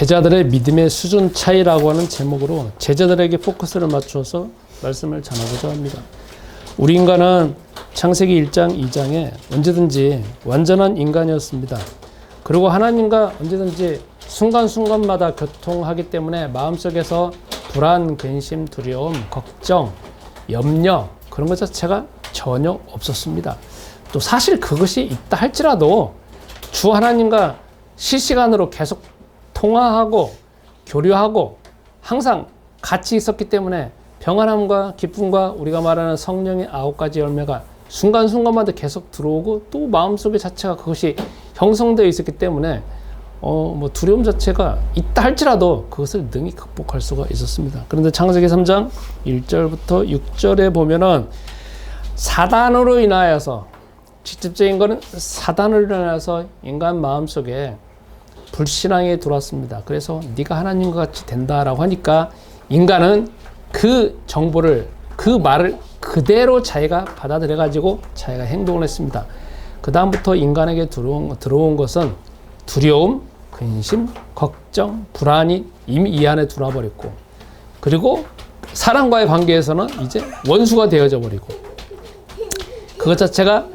제자들의 믿음의 수준 차이라고 하는 제목으로 제자들에게 포커스를 맞춰서 말씀을 전하고자 합니다. 우리 인간은 창세기 1장, 2장에 언제든지 완전한 인간이었습니다. 그리고 하나님과 언제든지 순간순간마다 교통하기 때문에 마음속에서 불안, 근심, 두려움, 걱정, 염려 그런 것 자체가 전혀 없었습니다. 또 사실 그것이 있다 할지라도 주 하나님과 실시간으로 계속 통화하고 교류하고 항상 같이 있었기 때문에 평안함과 기쁨과 우리가 말하는 성령의 9가지 열매가 순간순간마다 계속 들어오고 또 마음속에 자체가 그것이 형성되어 있었기 때문에 두려움 자체가 있다 할지라도 그것을 능히 극복할 수가 있었습니다. 그런데 창세기 3장 1절부터 6절에 보면은 사단으로 인하여서 직접적인 것은 사단으로 인하여서 인간 마음속에 불신앙이 들어왔습니다. 그래서 네가 하나님과 같이 된다라고 하니까 인간은 그 정보를 그 말을 그대로 자기가 받아들여 가지고 자기가 행동을 했습니다. 그 다음부터 인간에게 들어온 것은 두려움, 근심, 걱정, 불안이 이미 이 안에 들어와 버렸고 그리고 사람과의 관계에서는 이제 원수가 되어져 버리고 그것 자체가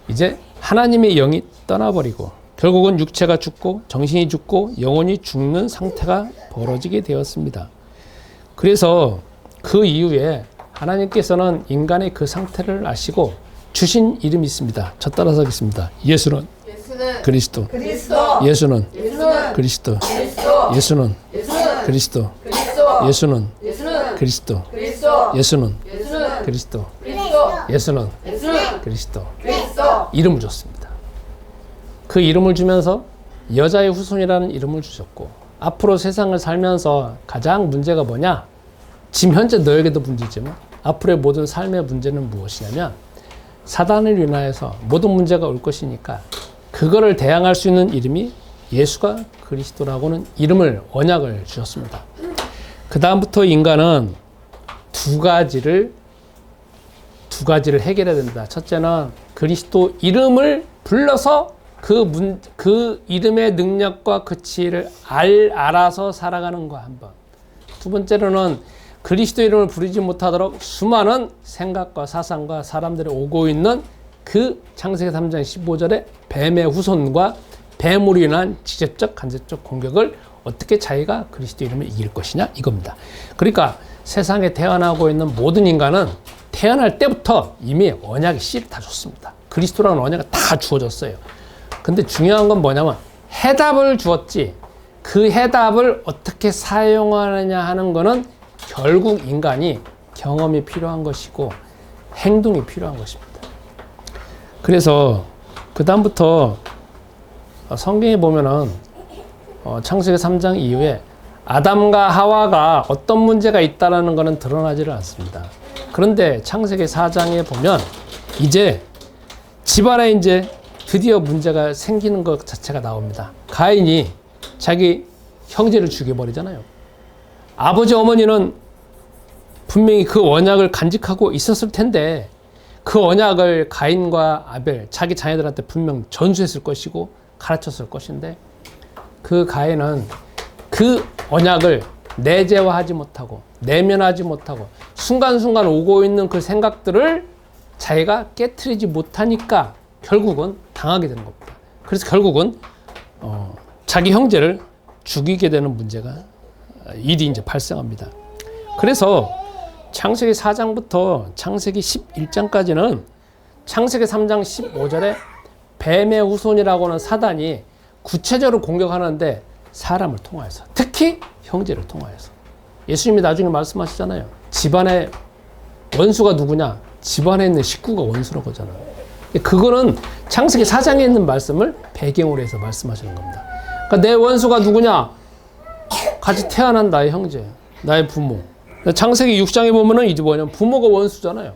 이제 하나님의 영이 떠나버리고 결국은 육체가 죽고 정신이 죽고 영혼이 죽는 상태가 벌어지게 되었습니다. 그래서 그 이후에 하나님께서는 인간의 그 상태를 아시고 주신 이름이 있습니다. 저 따라서 하겠습니다. 예수는 그리스도. 예수는 그리스도. 예수는 그리스도. 예수는 그리스도. 예수는 그리스도. 예수는 그리스도. 이름을 줬습니다. 그 이름을 주면서 여자의 후손이라는 이름을 주셨고 앞으로 세상을 살면서 가장 문제가 뭐냐? 지금 현재 너에게도 문제지만 앞으로의 모든 삶의 문제는 무엇이냐면 사단을 인하여서 모든 문제가 올 것이니까 그거를 대항할 수 있는 이름이 예수가 그리스도라고는 이름을 언약을 주셨습니다. 그 다음부터 인간은 두 가지를 해결해야 된다. 첫째는 그리스도 이름을 불러서 그 이름의 능력과 그 지혜를 알아서 살아가는 거 한 번. 두 번째로는 그리스도 이름을 부르지 못하도록 수많은 생각과 사상과 사람들이 오고 있는 그 창세기 3장 15절에 뱀의 후손과 뱀으로 인한 직접적 간접적 공격을 어떻게 자기가 그리스도 이름을 이길 것이냐 이겁니다. 그러니까 세상에 태어나고 있는 모든 인간은 태어날 때부터 이미 언약의 씨를 다 줬습니다. 그리스도라는 언약이 다 주어졌어요. 근데 중요한 건 뭐냐면 해답을 주었지 그 해답을 어떻게 사용하느냐 하는 거는 결국 인간이 경험이 필요한 것이고 행동이 필요한 것입니다. 그래서 그 다음부터 성경에 보면은 창세기 3장 이후에 아담과 하와가 어떤 문제가 있다라는 것은 드러나지를 않습니다. 그런데 창세기 4장에 보면 이제 집안에 이제 드디어 문제가 생기는 것 자체가 나옵니다. 가인이 자기 형제를 죽여버리잖아요. 아버지 어머니는 분명히 그 언약을 간직하고 있었을 텐데 그 언약을 가인과 아벨 자기 자녀들한테 분명 전수했을 것이고 가르쳤을 것인데 그 가인은 그 언약을 내재화하지 못하고 내면하지 못하고 순간순간 오고 있는 그 생각들을 자기가 깨트리지 못하니까 결국은 당하게 되는 겁니다. 그래서 결국은 자기 형제를 죽이게 되는 일이 이제 발생합니다. 그래서 창세기 4장부터 창세기 11장까지는 창세기 3장 15절에 뱀의 후손이라고 하는 사단이 구체적으로 공격하는데 사람을 통하여서 특히 형제를 통하여서 예수님이 나중에 말씀하시잖아요. 집안의 원수가 누구냐? 집안에 있는 식구가 원수라고 하잖아요. 그거는 창세기 4장에 있는 말씀을 배경으로 해서 말씀하시는 겁니다. 그러니까 내 원수가 누구냐? 같이 태어난 나의 형제, 나의 부모. 창세기 6장에 보면은 이제 뭐냐면 부모가 원수잖아요.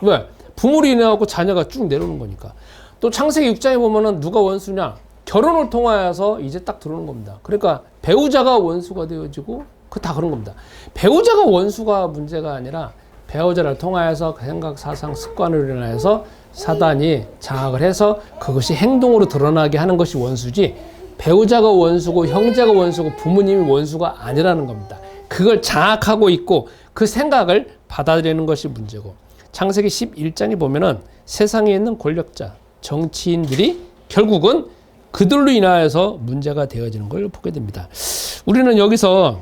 왜? 부모로 인해갖고 자녀가 쭉 내려오는 거니까. 또 창세기 6장에 보면은 누가 원수냐? 결혼을 통하여서 이제 딱 들어오는 겁니다. 그러니까 배우자가 원수가 되어지고 그 다 그런 겁니다. 배우자가 원수가 문제가 아니라 배우자를 통하여서 그 생각, 사상, 습관을 인하여서 사단이 장악을 해서 그것이 행동으로 드러나게 하는 것이 원수지 배우자가 원수고 형제가 원수고 부모님이 원수가 아니라는 겁니다. 그걸 장악하고 있고 그 생각을 받아들이는 것이 문제고, 창세기 11장에 보면은 세상에 있는 권력자, 정치인들이 결국은 그들로 인하여서 문제가 되어지는 걸 보게 됩니다. 우리는 여기서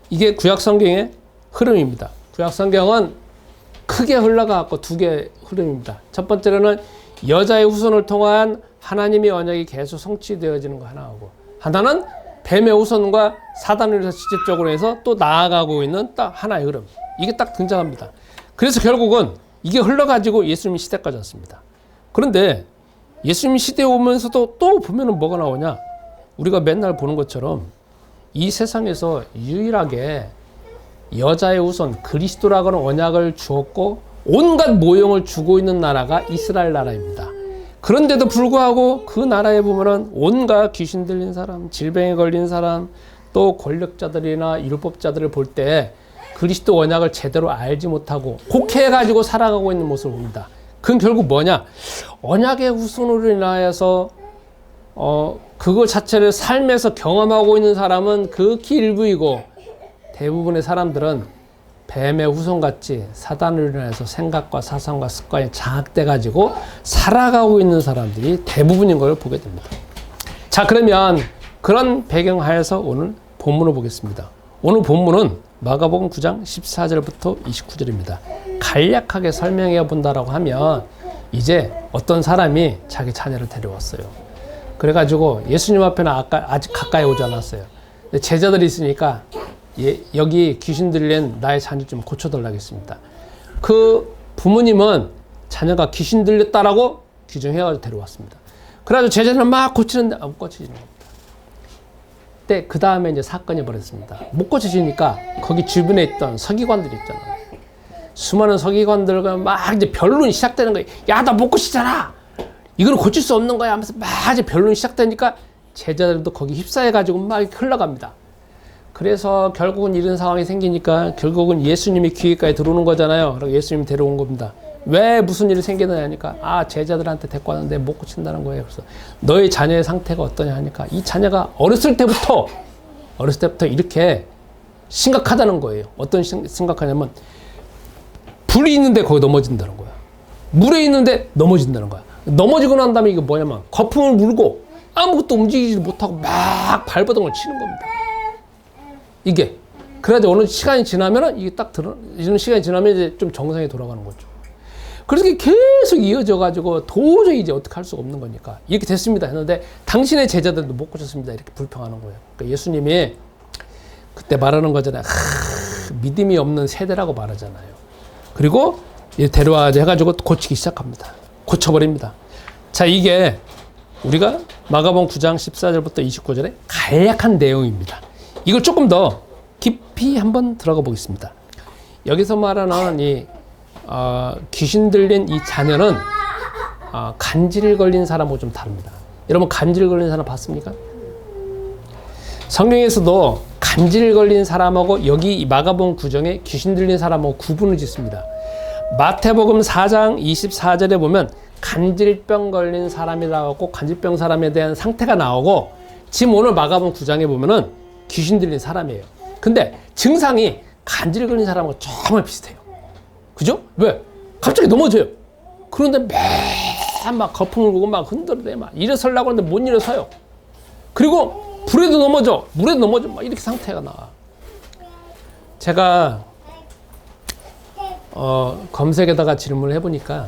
이게 구약성경의 흐름입니다. 구약성경은 크게 흘러가고 두 개의 흐름입니다. 첫 번째로는 여자의 후손을 통한 하나님의 언약이 계속 성취되어지는 거 하나하고, 하나는 뱀의 후손과 사단을 위해서 직접적으로 해서 또 나아가고 있는 딱 하나의 흐름. 이게 딱 등장합니다. 그래서 결국은 이게 흘러가지고 예수님 시대까지 왔습니다. 그런데 예수님 시대에 오면서도 또 보면은 뭐가 나오냐? 우리가 맨날 보는 것처럼 이 세상에서 유일하게 여자의 후손 그리스도라고 하는 언약을 주었고 온갖 모형을 주고 있는 나라가 이스라엘 나라입니다. 그런데도 불구하고 그 나라에 보면은 온갖 귀신 들린 사람, 질병에 걸린 사람, 또 권력자들이나 율법자들을 볼 때 그리스도 언약을 제대로 알지 못하고 곡해가지고 살아가고 있는 모습을 봅니다. 그건 결국 뭐냐? 언약의 후손으로 인하여서 그걸 자체를 삶에서 경험하고 있는 사람은 극히 일부이고, 대부분의 사람들은 뱀의 후손같이 사단으로 인해서 생각과 사상과 습관이 장악돼가지고 살아가고 있는 사람들이 대부분인 걸 보게 됩니다. 자, 그러면 그런 배경 하에서 오늘 본문을 보겠습니다. 오늘 본문은 마가복음 9장 14절부터 29절입니다. 간략하게 설명해 본다라고 하면, 이제 어떤 사람이 자기 자녀를 데려왔어요. 그래가지고 예수님 앞에는 아직 가까이 오지 않았어요. 근데 제자들이 있으니까 여기 귀신 들린 나의 자녀 좀 고쳐달라겠습니다. 그 부모님은 자녀가 귀신 들렸다라고 규정해가지고 데려왔습니다. 그래가지고 제자들은 막 고치는데 못 고치는 겁니다. 근데 그 다음에 이제 사건이 벌어졌습니다. 못 고쳐지니까 거기 주변에 있던 서기관들이 있잖아요. 수많은 서기관들과 막 이제 변론이 시작되는 거예요. 야, 나 못 고치잖아. 이거는 고칠 수 없는 거야 하면서 막 이제 변론이 시작되니까 제자들도 거기 휩싸여가지고 막 흘러갑니다. 그래서 결국은 이런 상황이 생기니까 결국은 예수님이 귀에까지 들어오는 거잖아요. 그래서 예수님이 데려온 겁니다. 왜 무슨 일이 생기느냐 하니까, 제자들한테 데리고 왔는데 못 고친다는 거예요. 그래서 너의 자녀의 상태가 어떠냐 하니까, 이 자녀가 어렸을 때부터 이렇게 심각하다는 거예요. 어떤 심각하냐면, 불이 있는데 거기 넘어진다는 거야. 물에 있는데 넘어진다는 거야. 넘어지고 난 다음에 이게 뭐냐면 거품을 물고 아무것도 움직이지 못하고 막 발버둥을 치는 겁니다. 이게 그래가지고 어느 시간이 지나면은 이게 이런 시간이 지나면 이제 좀 정상에 돌아가는 거죠. 그래서 이게 계속 이어져 가지고 도저히 이제 어떻게 할 수가 없는 거니까 이렇게 됐습니다 했는데, 당신의 제자들도 못 고쳤습니다 이렇게 불평하는 거예요. 그러니까 예수님이 그때 말하는 거잖아요. 믿음이 없는 세대라고 말하잖아요. 그리고 데려와 해가지고 고치기 시작합니다. 고쳐버립니다. 자, 이게 우리가 마가복음 9장 14절부터 29절의 간략한 내용입니다. 이걸 조금 더 깊이 한번 들어가 보겠습니다. 여기서 말하는 이 귀신 들린 이 자녀는 간질 걸린 사람하고 좀 다릅니다. 여러분, 간질 걸린 사람 봤습니까? 성경에서도 간질 걸린 사람하고 여기 이 마가복음 9장에 귀신 들린 사람하고 구분을 짓습니다. 마태복음 4장 24절에 보면 간질병 걸린 사람이라고 간질병 사람에 대한 상태가 나오고, 지금 오늘 마가복음 9장에 보면은 귀신 들린 사람이에요. 근데 증상이 간질 걸린 사람하고 정말 비슷해요. 그죠? 왜? 갑자기 넘어져요. 그런데 매일 막 거품을 보고 막 흔들대 막 일어서려고 하는데 못 일어서요. 그리고 불에도 넘어져, 물에도 넘어져, 막 이렇게 상태가 나와. 제가 검색에다가 질문을 해보니까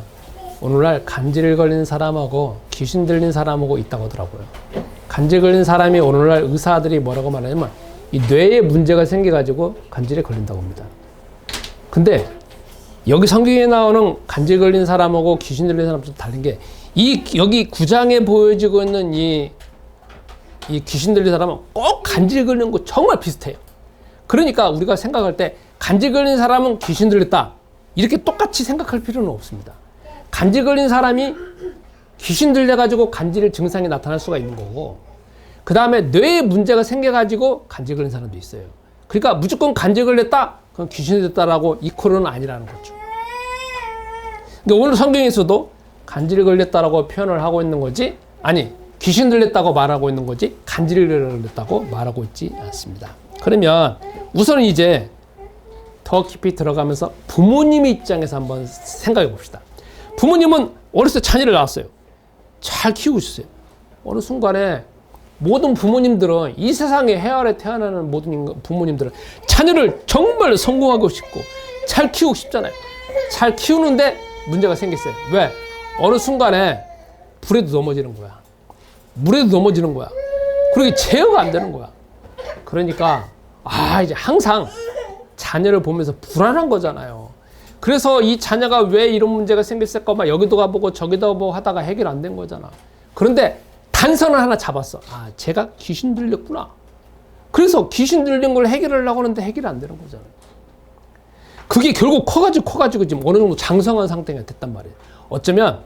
오늘날 간질 걸린 사람하고 귀신 들린 사람하고 있다고 하더라고요. 간질 걸린 사람이 오늘날 의사들이 뭐라고 말하냐면 이 뇌에 문제가 생겨가지고 간질에 걸린다고 합니다. 근데 여기 성경에 나오는 간질 걸린 사람하고 귀신 들린 사람하고 좀 다른 게, 여기 9장에 보여지고 있는 이 귀신 들린 사람은 꼭 간질 걸린 거 정말 비슷해요. 그러니까 우리가 생각할 때 간질 걸린 사람은 귀신 들렸다 이렇게 똑같이 생각할 필요는 없습니다. 간질 걸린 사람이 귀신 들려가지고 간질 증상이 나타날 수가 있는 거고, 그 다음에 뇌에 문제가 생겨가지고 간질 걸린 사람도 있어요. 그러니까 무조건 간질 걸렸다? 그건 귀신이 됐다라고 이퀄은 아니라는 거죠. 그러니까 오늘 성경에서도 간질 걸렸다라고 표현을 하고 있는 거지, 아니 귀신 들렸다고 말하고 있는 거지 간질이 들렸다고 말하고 있지 않습니다. 그러면 우선 이제 더 깊이 들어가면서 부모님의 입장에서 한번 생각해 봅시다. 부모님은 어렸을 때 자녀를 낳았어요. 잘 키우고 있었어요. 어느 순간에 모든 부모님들은 이 세상에 해아래 태어나는 모든 부모님들은 자녀를 정말 성공하고 싶고 잘 키우고 싶잖아요. 잘 키우는데 문제가 생겼어요. 왜? 어느 순간에 불에도 넘어지는 거야. 물에도 넘어지는 거야. 그러게 제어가 안 되는 거야. 그러니까 이제 항상 자녀를 보면서 불안한 거잖아요. 그래서 이 자녀가 왜 이런 문제가 생겼을까 막 여기도 가보고 저기도 가보고 하다가 해결 안 된 거잖아. 그런데 단서를 하나 잡았어. 제가 귀신 들렸구나. 그래서 귀신 들린 걸 해결하려고 하는데 해결이 안 되는 거잖아요. 그게 결국 커가지고 지금 어느 정도 장성한 상태가 됐단 말이에요. 어쩌면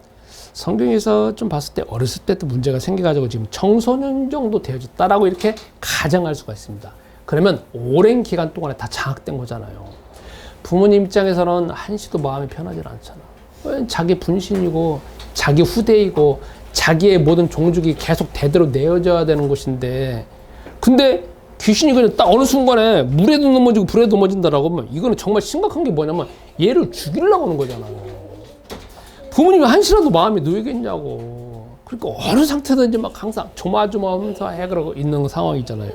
성경에서 좀 봤을 때 어렸을 때도 문제가 생겨가지고 지금 청소년 정도 되어졌다라고 이렇게 가정할 수가 있습니다. 그러면 오랜 기간 동안에 다 장악된 거잖아요. 부모님 입장에서는 한시도 마음이 편하지 않잖아. 자기 분신이고 자기 후대이고 자기의 모든 종족이 계속 대대로 내어져야 되는 것인데, 근데 귀신이 그냥 딱 어느 순간에 물에도 넘어지고 불에도 넘어진다라고 하면 이거는 정말 심각한 게 뭐냐면 얘를 죽이려고 하는 거잖아요. 부모님이 한시라도 마음이 놓이겠냐고. 그러니까 어느 상태든지 막 항상 조마조마하면서 해결하고 있는 상황이잖아요.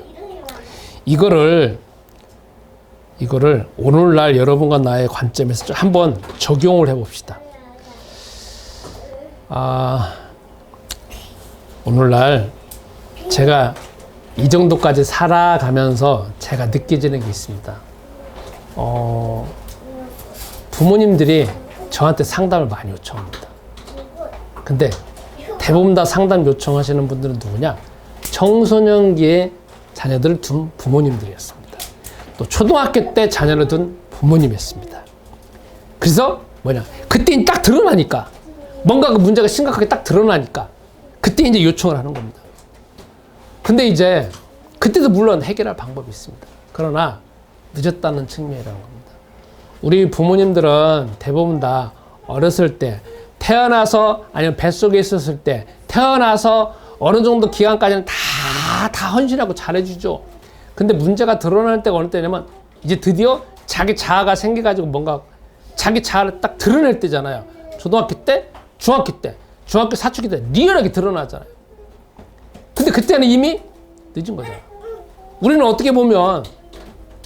이거를 오늘날 여러분과 나의 관점에서 좀 한번 적용을 해봅시다. 오늘날 제가 이 정도까지 살아가면서 제가 느껴지는 게 있습니다. 부모님들이 저한테 상담을 많이 요청합니다. 근데 대부분 다 상담 요청하시는 분들은 누구냐? 청소년기에 자녀들을 둔 부모님들이었습니다. 또 초등학교 때 자녀를 둔 부모님이었습니다. 그래서 그때 딱 드러나니까, 뭔가 그 문제가 심각하게 딱 드러나니까 그때 이제 요청을 하는 겁니다. 근데 이제 그때도 물론 해결할 방법이 있습니다. 그러나 늦었다는 측면이라는 겁니다. 우리 부모님들은 대부분 다 어렸을 때 태어나서 아니면 뱃속에 있었을 때 태어나서 어느 정도 기간까지는 다 헌신하고 잘해주죠. 근데 문제가 드러날 때가 어느 때냐면 이제 드디어 자기 자아가 생겨가지고 뭔가 자기 자아를 딱 드러낼 때잖아요. 초등학교 때, 중학교 때, 중학교 사춘기 때 리얼하게 드러나잖아요. 근데 그때는 이미 늦은 거잖아요. 우리는 어떻게 보면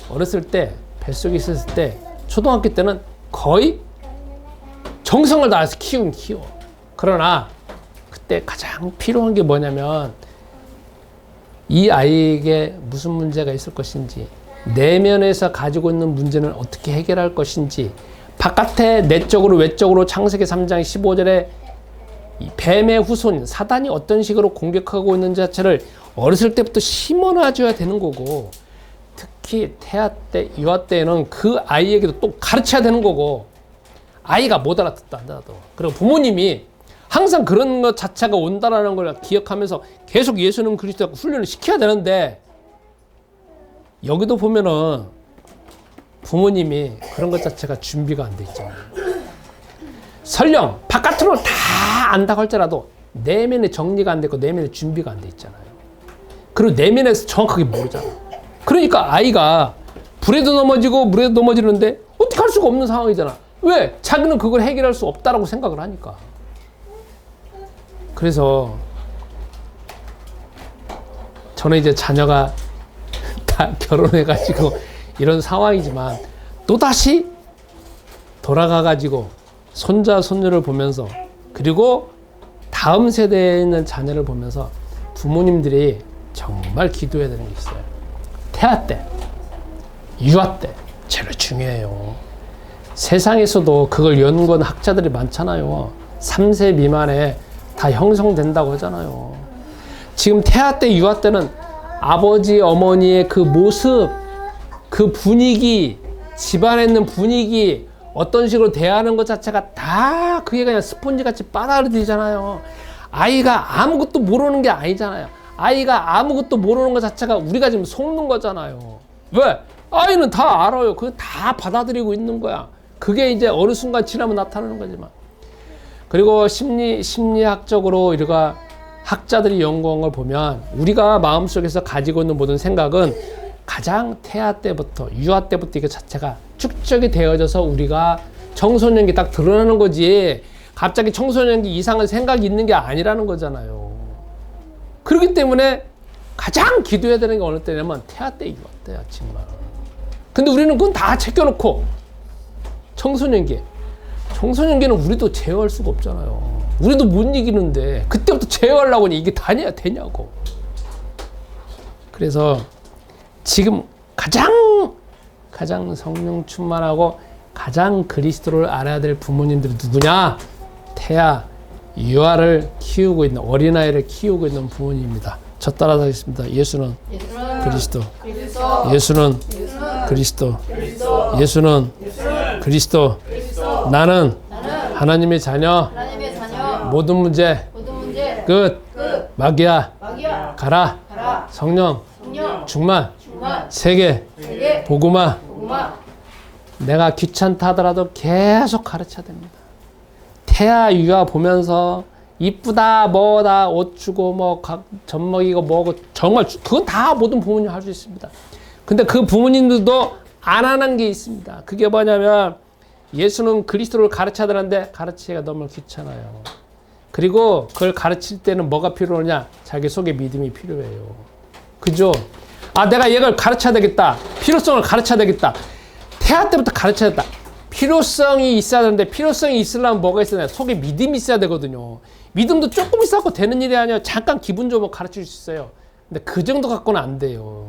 어렸을 때 뱃속에 있었을 때 초등학교 때는 거의 정성을 다해서 키워. 그러나 그때 가장 필요한 게 뭐냐면 이 아이에게 무슨 문제가 있을 것인지, 내면에서 가지고 있는 문제는 어떻게 해결할 것인지, 바깥에 내적으로 외적으로 창세기 3장 15절에 이 뱀의 후손인 사단이 어떤 식으로 공격하고 있는 자체를 어렸을 때부터 심어놔줘야 되는 거고, 특히 태아 때, 유아 때에는 그 아이에게도 또 가르쳐야 되는 거고, 아이가 못 알아듣다 한다도. 그리고 부모님이 항상 그런 것 자체가 온다라는 걸 기억하면서 계속 예수는 그리스도 훈련을 시켜야 되는데, 여기도 보면은 부모님이 그런 것 자체가 준비가 안 돼 있잖아요. 설령 바깥으로 다 안다고 할지라도 내면에 정리가 안 됐고 내면에 준비가 안 돼 있잖아요. 그리고 내면에서 정확하게 모르잖아. 그러니까 아이가 불에도 넘어지고 물에도 넘어지는데 어떻게 할 수가 없는 상황이잖아. 왜? 자기는 그걸 해결할 수 없다라고 생각을 하니까. 그래서 저는 이제 자녀가 다 결혼해가지고 이런 상황이지만 또다시 돌아가가지고 손자, 손녀를 보면서, 그리고 다음 세대에 있는 자녀를 보면서 부모님들이 정말 기도해야 되는 게 있어요. 태아 때, 유아 때 제일 중요해요. 세상에서도 그걸 연구한 학자들이 많잖아요. 3세 미만에 다 형성된다고 하잖아요. 지금 태아 때, 유아 때는 아버지, 어머니의 그 모습, 그 분위기, 집안에 있는 분위기, 어떤 식으로 대하는 것 자체가 다 그게 그냥 스폰지 같이 빨아들이잖아요. 아이가 아무것도 모르는 게 아니잖아요. 아이가 아무것도 모르는 것 자체가 우리가 지금 속는 거잖아요. 왜? 아이는 다 알아요. 그거 다 받아들이고 있는 거야. 그게 이제 어느 순간 지나면 나타나는 거지만. 그리고 심리학적으로 우리가 학자들이 연구한 걸 보면 우리가 마음속에서 가지고 있는 모든 생각은 가장 태아 때부터 유아 때부터 이게 자체가 축적이 되어져서 우리가 청소년기 딱 드러나는 거지 갑자기 청소년기 이상한 생각이 있는 게 아니라는 거잖아요. 그렇기 때문에 가장 기도해야 되는 게 어느 때냐면 태아 때 유아 때야 정말. 근데 우리는 그건 다 제껴놓고 청소년기는 우리도 제어할 수가 없잖아요. 우리도 못 이기는데 그때부터 제어하려고 하니 이게 되냐고. 그래서 지금 가장 성령 충만하고 가장 그리스도를 알아야 될 부모님들이 누구냐? 태아, 유아를 키우고 있는 어린아이를 키우고 있는 부모님입니다. 저 따라서 하겠습니다. 예수는 그리스도. 예수는 그리스도. 예수는 그리스도. 나는 하나님의 자녀. 모든 문제 끝. 마귀야 가라. 성령 충만. 세계 복음화. 내가 귀찮다 하더라도 계속 가르쳐야 됩니다. 태아 유아 보면서 이쁘다 뭐다 옷 주고 뭐 젖먹이고 뭐고 정말 그건 다 모든 부모님 할 수 있습니다. 근데 그 부모님들도 안 하는 게 있습니다. 그게 뭐냐면 예수는 그리스도를 가르쳐야 되는데 가르치기가 너무 귀찮아요. 그리고 그걸 가르칠 때는 뭐가 필요하냐? 자기 속에 믿음이 필요해요. 그죠? 아, 내가 얘를 가르쳐야 되겠다. 필요성을 가르쳐야 되겠다. 태아 때부터 가르쳐야 된다. 필요성이 있어야 되는데 필요성이 있으려면 뭐가 있어야 되냐? 속에 믿음이 있어야 되거든요. 믿음도 조금 있어갖고 되는 일이 아니라 잠깐 기분 좋으면 가르칠 수 있어요. 근데 그 정도 갖고는 안 돼요.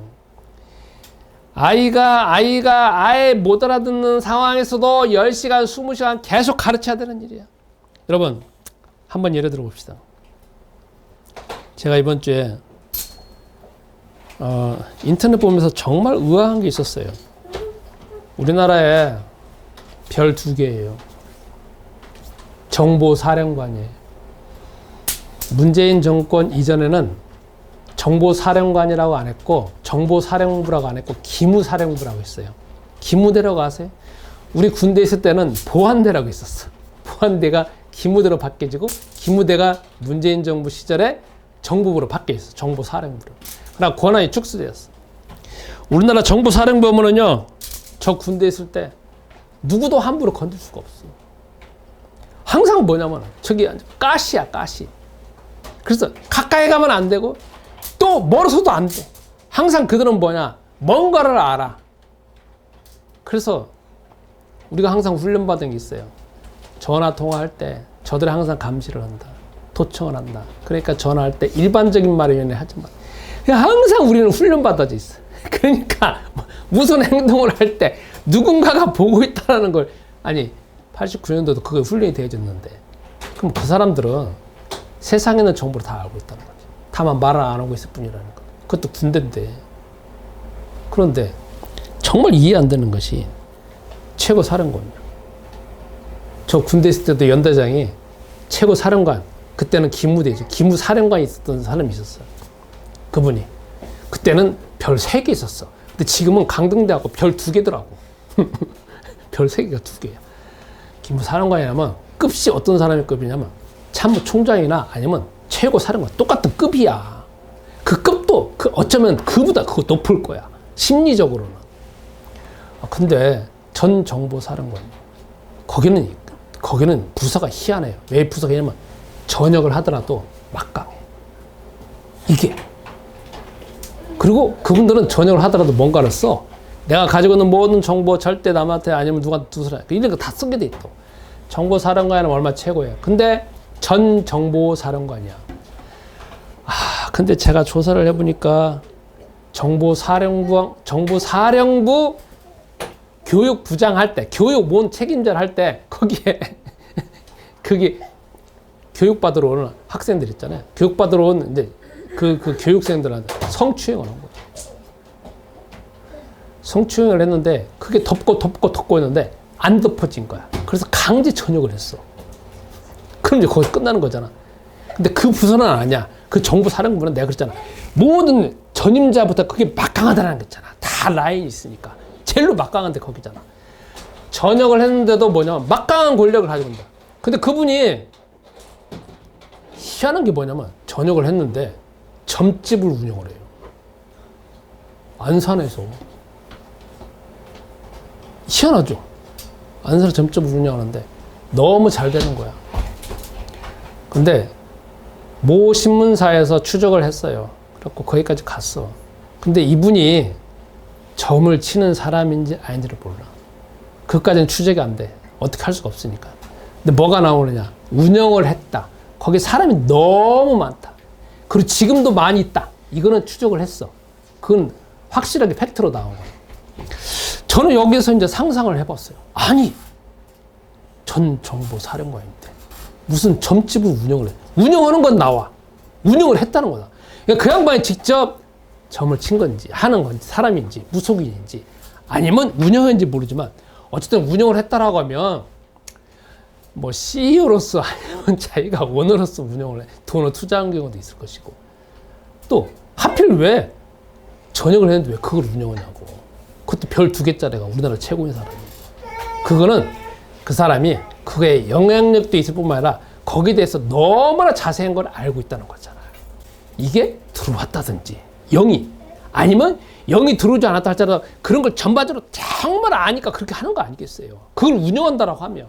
아이가 아예 못 알아듣는 상황에서도 10시간, 20시간 계속 가르쳐야 되는 일이야. 여러분, 한번 예를 들어 봅시다. 제가 이번 주에 인터넷 보면서 정말 의아한 게 있었어요. 우리나라에 별 2개예요. 정보사령관이에요. 문재인 정권 이전에는 정보사령관이라고 안 했고 정보사령부라고 안 했고 기무사령부라고 했어요. 기무대라고 아세요? 우리 군대 있을 때는 보안대라고 있었어. 보안대가 기무대로 바뀌어지고 기무대가 문재인 정부 시절에 정부부로 바뀌어있어. 정보사령부로. 그러나 권한이 축소되었어. 우리나라 정보사령부 보면은요, 저 군대 있을 때 누구도 함부로 건들 수가 없어. 항상 뭐냐면 저기 가시야, 가시. 그래서 가까이 가면 안 되고 또 멀어서도 안 돼. 항상 그들은 뭐냐? 뭔가를 알아. 그래서 우리가 항상 훈련받은 게 있어요. 전화 통화할 때 저들이 항상 감시를 한다. 도청을 한다. 그러니까 전화할 때 일반적인 말을 하지 마. 항상 우리는 훈련받아져 있어. 그러니까 무슨 행동을 할 때 누군가가 보고 있다는 걸, 아니 89년도도 그게 훈련이 되어졌는데, 그럼 그 사람들은 세상에 있는 정보를 다 알고 있다는 거지. 다만 말을 안 하고 있을 뿐이라는 거. 그것도 군대인데. 그런데 정말 이해 안 되는 것이 최고 사령관이야. 저 군대 있을 때도 연대장이 최고 사령관, 그때는 기무대죠. 기무사령관이 있었던 사람이 있었어요. 그분이. 그때는 별 3개 있었어. 근데 지금은 강등대하고 별 2개더라고. 별 3개가 2개야. 기무사령관이라면 급시 어떤 사람의 급이냐면 참모총장이나 아니면 최고 사령관 똑같은 급이야. 그 급도 어쩌면 그보다 그거 높을 거야. 심리적으로는. 근데 전 정보사령관 거기는 부서가 희한해요. 왜 부서가 희한하면 전역을 하더라도 막강해. 이게. 그리고 그분들은 전역을 하더라도 뭔가를 써. 내가 가지고 있는 모든 정보 절대 남한테 아니면 누구한테 두서라. 이런 거 다 쓰게 돼 있어. 정보사령관은 얼마 최고예요. 근데 전 정보사령관이야. 근데 제가 조사를 해보니까 정보사령부 교육부장 할 때, 교육 뭔 책임자를 할 때, 거기에, 그게 교육받으러 오는 학생들 있잖아요. 교육받으러 온, 이제, 그 교육생들한테 성추행을 한 거예요. 성추행을 했는데, 그게 덮고 했는데, 안 덮어진 거야. 그래서 강제 전역을 했어. 그럼 이제 거기서 끝나는 거잖아. 근데 그 부서는 아니야. 그 정부 사령부는 내가 그랬잖아. 모든 전임자부터 그게 막강하다는 거 있잖아. 다 라인이 있으니까. 제일로 막강한데 거기잖아. 전역을 했는데도 뭐냐면 막강한 권력을 가지고 있다. 근데 그분이 희한한 게 뭐냐면 전역을 했는데 점집을 운영을 해요. 안산에서. 희한하죠? 안산에서 점집을 운영하는데 너무 잘 되는 거야. 근데 모 신문사에서 추적을 했어요. 그래갖고 거기까지 갔어. 근데 이분이 점을 치는 사람인지 아닌지를 몰라. 그것까지는 추적이 안 돼. 어떻게 할 수가 없으니까. 근데 뭐가 나오느냐? 운영을 했다. 거기 사람이 너무 많다. 그리고 지금도 많이 있다. 이거는 추적을 했어. 그건 확실하게 팩트로 나온 거예요. 저는 여기서 이제 상상을 해봤어요. 아니, 전 정보 사령관인데 무슨 점집을 운영을 해. 운영하는 건 나와. 운영을 했다는 거다. 그러니까 그 양반이 직접 점을 친 건지 하는 건지 사람인지 무속인인지 아니면 운영인지 모르지만 어쨌든 운영을 했다라고 하면 뭐 CEO로서 아니면 자기가 오너로서 운영을 해. 돈을 투자한 경우도 있을 것이고 또 하필 왜 전역을 했는데 왜 그걸 운영하냐고. 그것도 별 2개짜리가 우리나라 최고인 사람이. 그거는 그 사람이 그게 영향력도 있을 뿐만 아니라 거기에 대해서 너무나 자세한 걸 알고 있다는 거잖아요. 이게 들어왔다든지 영이 아니면 영이 들어오지 않았다 할지라도 그런 걸 전반적으로 정말 아니까 그렇게 하는 거 아니겠어요. 그걸 운영한다라고 하면.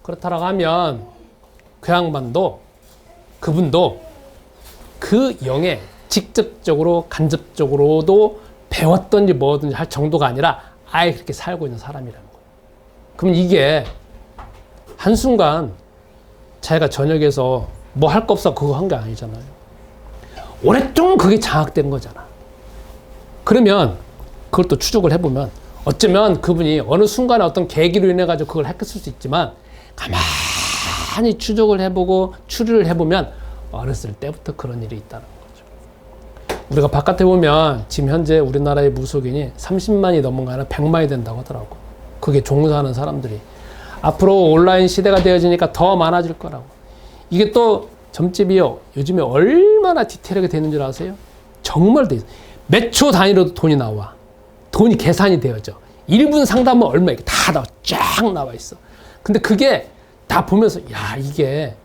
그렇다라고 하면 그 양반도 그분도 그 영에 직접적으로 간접적으로도 배웠던지 뭐든지 할 정도가 아니라 아예 그렇게 살고 있는 사람이라는 거예요. 그럼 이게 한순간 자기가 저녁에서 뭐 할 거 없어 그거 한 게 아니잖아요. 오랫동안 그게 장악된 거잖아. 그러면 그걸 또 추적을 해보면 어쩌면 그분이 어느 순간에 어떤 계기로 인해 가지고 그걸 했을 수 있지만 가만히 추적을 해보고 추리를 해보면 어렸을 때부터 그런 일이 있다는 거죠. 우리가 바깥에 보면 지금 현재 우리나라의 무속인이 30만이 넘은 거 아니라 100만이 된다고 하더라고. 그게 종사하는 사람들이. 앞으로 온라인 시대가 되어지니까 더 많아질 거라고. 이게 또 점집이요. 요즘에 얼마나 디테일하게 되는 줄 아세요? 정말 돼 있어. 몇 초 단위로도 돈이 나와. 돈이 계산이 되어져. 1분 상담은 얼마 이게 다 나와. 쫙 나와 있어. 근데 그게 다 보면서 야 이게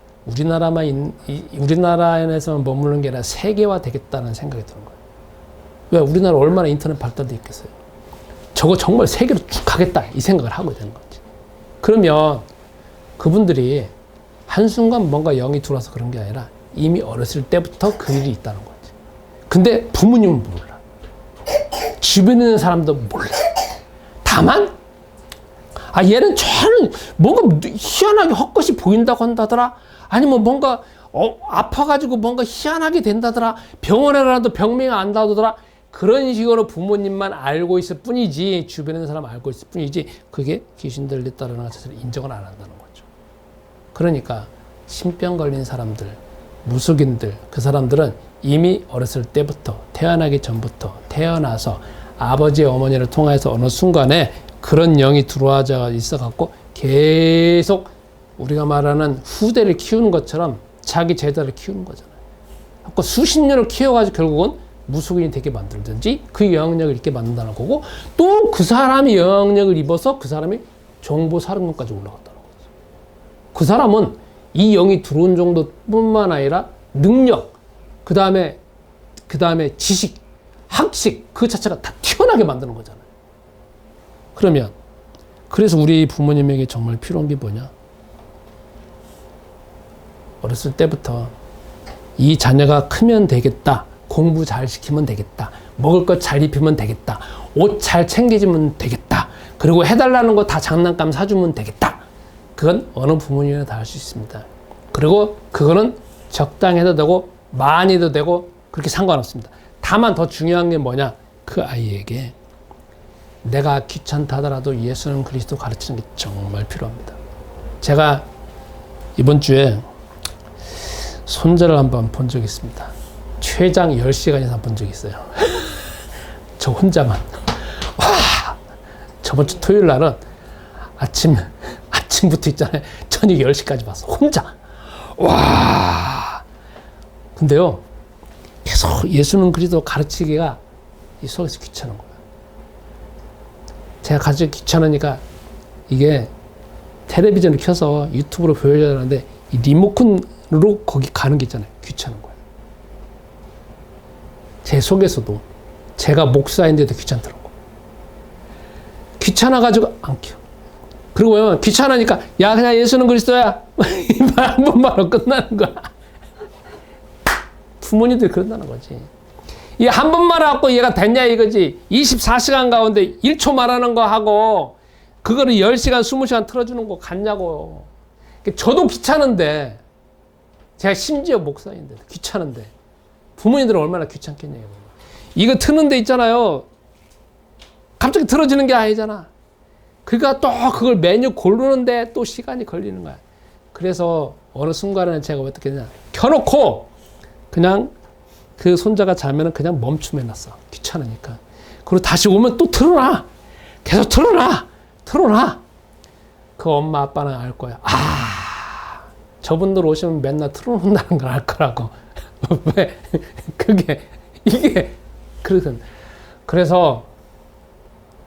우리나라에서만 머무르는 게 아니라 세계화 되겠다는 생각이 드는 거예요. 왜 우리나라 얼마나 인터넷 발달돼 있겠어요. 저거 정말 세계로 쭉 가겠다 이 생각을 하고 되는 거지. 그러면 그분들이 한순간 뭔가 영이 들어와서 그런 게 아니라 이미 어렸을 때부터 그 일이 있다는 거지. 근데 부모님은 몰라. 주변에 있는 사람도 몰라. 다만 얘는 쟤는 뭔가 희한하게 헛것이 보인다고 한다더라. 아니면 뭔가 아파가지고 뭔가 희한하게 된다더라. 병원에 가도 병명이 안 나오더라. 그런 식으로 부모님만 알고 있을 뿐이지 주변에 있는 사람 알고 있을 뿐이지 그게 귀신 들렸다는 것 자체를 인정을 안 한다는 거죠. 그러니까 신병 걸린 사람들, 무속인들 그 사람들은 이미 어렸을 때부터 태어나기 전부터 태어나서 아버지 어머니를 통해서 어느 순간에 그런 영이 들어와져 있어갖고 계속 우리가 말하는 후대를 키우는 것처럼 자기 제자를 키우는 거잖아요. 그러니까 수십 년을 키워가지고 결국은 무속인이 되게 만들든지 그 영향력을 있게 만든다는 거고 또 그 사람이 영향력을 입어서 그 사람이 정보사령관까지 올라갔다는 거죠. 그 사람은 이 영이 들어온 정도뿐만 아니라 능력, 그 다음에 지식, 학식 그 자체가 다 튀어나게 만드는 거잖아요. 그러면 그래서 우리 부모님에게 정말 필요한 게 뭐냐? 어렸을 때부터 이 자녀가 크면 되겠다. 공부 잘 시키면 되겠다. 먹을 것 잘 입히면 되겠다. 옷 잘 챙겨주면 되겠다. 그리고 해달라는 거 다 장난감 사주면 되겠다. 그건 어느 부모님이나 다 할 수 있습니다. 그리고 그거는 적당히 해도 되고 많이 해도 되고 그렇게 상관없습니다. 다만 더 중요한 게 뭐냐? 그 아이에게 내가 귀찮다 하더라도 예수는 그리스도 가르치는 게 정말 필요합니다. 제가 이번 주에 손자를 한번 본 적이 있습니다. 최장 10시간 이상 본 적이 있어요. 저 혼자만. 와, 저번 주 토요일 날은 아침부터 있잖아요. 저녁 10시까지 봤어. 혼자. 와. 근데요, 계속 예수는 그리스도 가르치기가 이 속에서 귀찮은 거예요. 제가 가지고 귀찮으니까 이게 텔레비전을 켜서 유튜브로 보여줘야 하는데 이 리모컨 거기 가는 게 있잖아요. 귀찮은 거예요. 제 속에서도 제가 목사인데도 귀찮더라고. 귀찮아가지고 안 키워. 그리고 왜냐면 귀찮으니까 야 그냥 예수는 그리스도야 이 말 한 번만으로 끝나는 거야. 부모님들이 그런다는 거지. 이 한 번만 하고 얘가 됐냐 이거지. 24시간 가운데 1초 말하는 거 하고 그거를 10시간 20시간 틀어주는 거 같냐고. 저도 귀찮은데 제가 심지어 목사인데 귀찮은데 부모님들은 얼마나 귀찮겠냐고. 이거 트는 데 있잖아요. 갑자기 틀어지는 게 아니잖아. 그러니까 또 그걸 메뉴 고르는데 또 시간이 걸리는 거야. 그래서 어느 순간에는 제가 어떻게 했냐. 켜놓고 그냥 그 손자가 자면은 그냥 멈춤해놨어. 귀찮으니까. 그리고 다시 오면 또 틀어놔. 계속 틀어놔. 그 엄마 아빠는 알 거야. 아, 저분들 오시면 맨날 틀어놓는다는 걸 알 거라고. 왜? 이게 그래서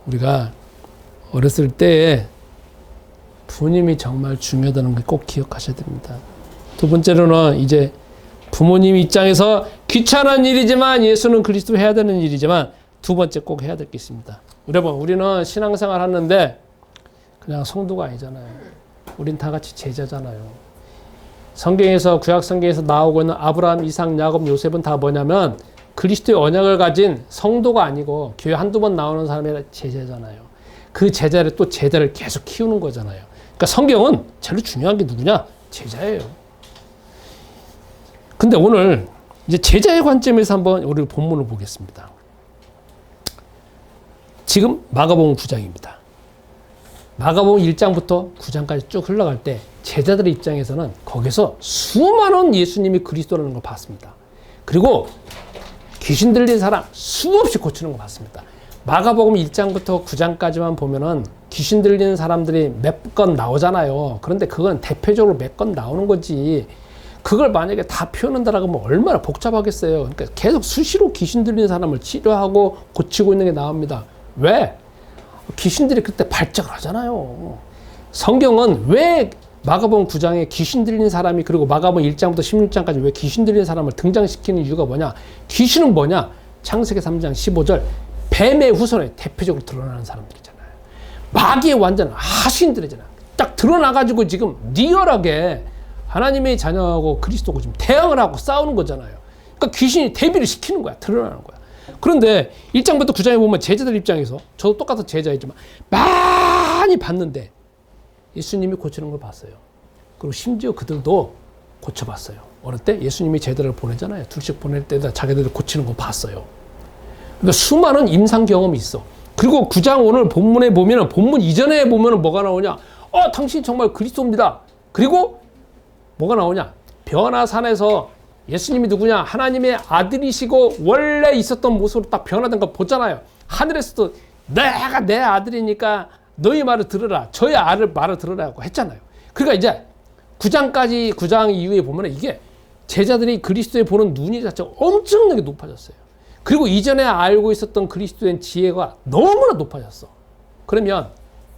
우리가 어렸을 때에 부모님이 정말 중요하다는 걸 꼭 기억하셔야 됩니다. 두 번째로는 이제 부모님 입장에서 귀찮은 일이지만 예수는 그리스도 해야 되는 일이지만 두 번째 꼭 해야 될 게 있습니다. 여러분, 우리는 신앙생활 하는데 그냥 성도가 아니잖아요. 우린 다 같이 제자잖아요. 성경에서 구약 성경에서 나오고 있는 아브라함, 이삭, 야곱, 요셉은 다 뭐냐면 그리스도의 언약을 가진 성도가 아니고 교회 한두 번 나오는 사람이 제자잖아요. 그 제자를 또 제자를 계속 키우는 거잖아요. 그러니까 성경은 제일 중요한 게 누구냐? 제자예요. 근데 오늘 이제 제자의 관점에서 한번 우리 본문을 보겠습니다. 지금 마가복음 9장입니다. 마가복음 1장부터 9장까지 쭉 흘러갈 때 제자들의 입장에서는 거기서 수많은 예수님이 그리스도라는 걸 봤습니다. 그리고 귀신 들린 사람 수없이 고치는 거 봤습니다. 마가복음 1장부터 9장까지만 보면은 귀신 들리는 사람들이 몇 건 나오잖아요. 그런데 그건 대표적으로 몇 건 나오는 거지. 그걸 만약에 다 표현한다라고 하면 얼마나 복잡하겠어요. 그러니까 계속 수시로 귀신 들리는 사람을 치료하고 고치고 있는 게 나옵니다. 왜? 귀신들이 그때 발작을 하잖아요. 성경은 왜 마가복음 9장에 귀신 들리는 사람이 그리고 마가복음 1장부터 16장까지 왜 귀신 들리는 사람을 등장시키는 이유가 뭐냐? 귀신은 뭐냐? 창세기 3장 15절 뱀의 후손에 대표적으로 드러나는 사람들이잖아요. 마귀의 완전 하수인들이잖아요. 딱 드러나가지고 지금 리얼하게 하나님의 자녀하고 그리스도하고 지금 대항을 하고 싸우는 거잖아요. 그러니까 귀신이 대비를 시키는 거야. 드러나는 거야. 그런데 1장부터 9장에 보면 제자들 입장에서 저도 똑같은 제자이지만 많이 봤는데 예수님이 고치는 걸 봤어요. 그리고 심지어 그들도 고쳐봤어요. 어느 때? 예수님이 제자들을 보내잖아요. 둘씩 보낼 때다 자기들을 고치는 거 봤어요. 그러니까 수많은 임상 경험이 있어. 그리고 9장 오늘 본문에 보면은 본문 이전에 보면은 뭐가 나오냐? 당신 정말 그리스도입니다. 그리고 뭐가 나오냐? 변화산에서 예수님이 누구냐? 하나님의 아들이시고 원래 있었던 모습으로 딱 변화된 거 보잖아요. 하늘에서도 내가 내 아들이니까 너희 말을 들으라. 저희 말을 들으라고 했잖아요. 그러니까 이제 9장 이후에 보면 이게 제자들이 그리스도에 보는 눈이 자체가 엄청나게 높아졌어요. 그리고 이전에 알고 있었던 그리스도의 지혜가 너무나 높아졌어. 그러면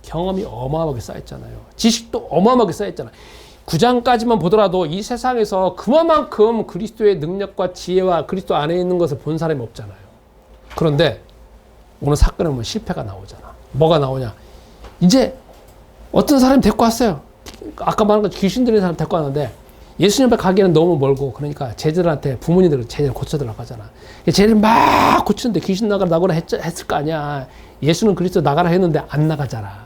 경험이 어마어마하게 쌓였잖아요. 지식도 어마어마하게 쌓였잖아요. 9장까지만 보더라도 이 세상에서 그만큼 그리스도의 능력과 지혜와 그리스도 안에 있는 것을 본 사람이 없잖아요. 그런데 오늘 사건에 보면 실패가 나오잖아. 뭐가 나오냐? 이제 어떤 사람이 데리고 왔어요. 아까 말한 것 귀신 들린 사람 데리고 왔는데 예수님 앞에 가기에는 너무 멀고 그러니까 제자들한테 부모님들은 제자를 고쳐달라고 하잖아. 제자들 막 고치는데 귀신 나가라 했을 거 아니야. 예수는 그리스도 나가라 했는데 안 나가잖아.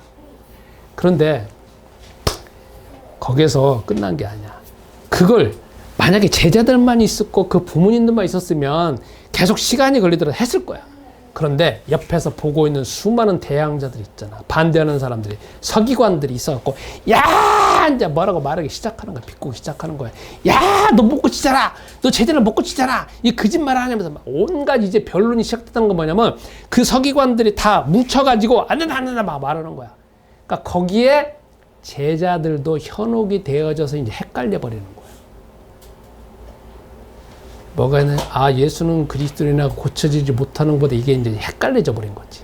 그런데 거기서 끝난 게 아니야. 그걸 만약에 제자들만 있었고 그 부모님들만 있었으면 계속 시간이 걸리더라도 했을 거야. 그런데 옆에서 보고 있는 수많은 대항자들이 있잖아. 반대하는 사람들이, 서기관들이 있어갖고, 야! 이제 뭐라고 말하기 시작하는 거야. 비꼬기 시작하는 거야. 야! 너 못 고치잖아! 너 제대로 못 고치잖아! 이 거짓말 하면서 막 온갖 이제 변론이 시작됐다는 건 뭐냐면 그 서기관들이 다 뭉쳐가지고 안 된다 막 말하는 거야. 그러니까 거기에 제자들도 현혹이 되어져서 이제 헷갈려 버리는 거야. 뭐가 있냐? 예수는 그리스도인하고 고쳐지지 못하는 것보다 이게 이제 헷갈려져 버린 거지.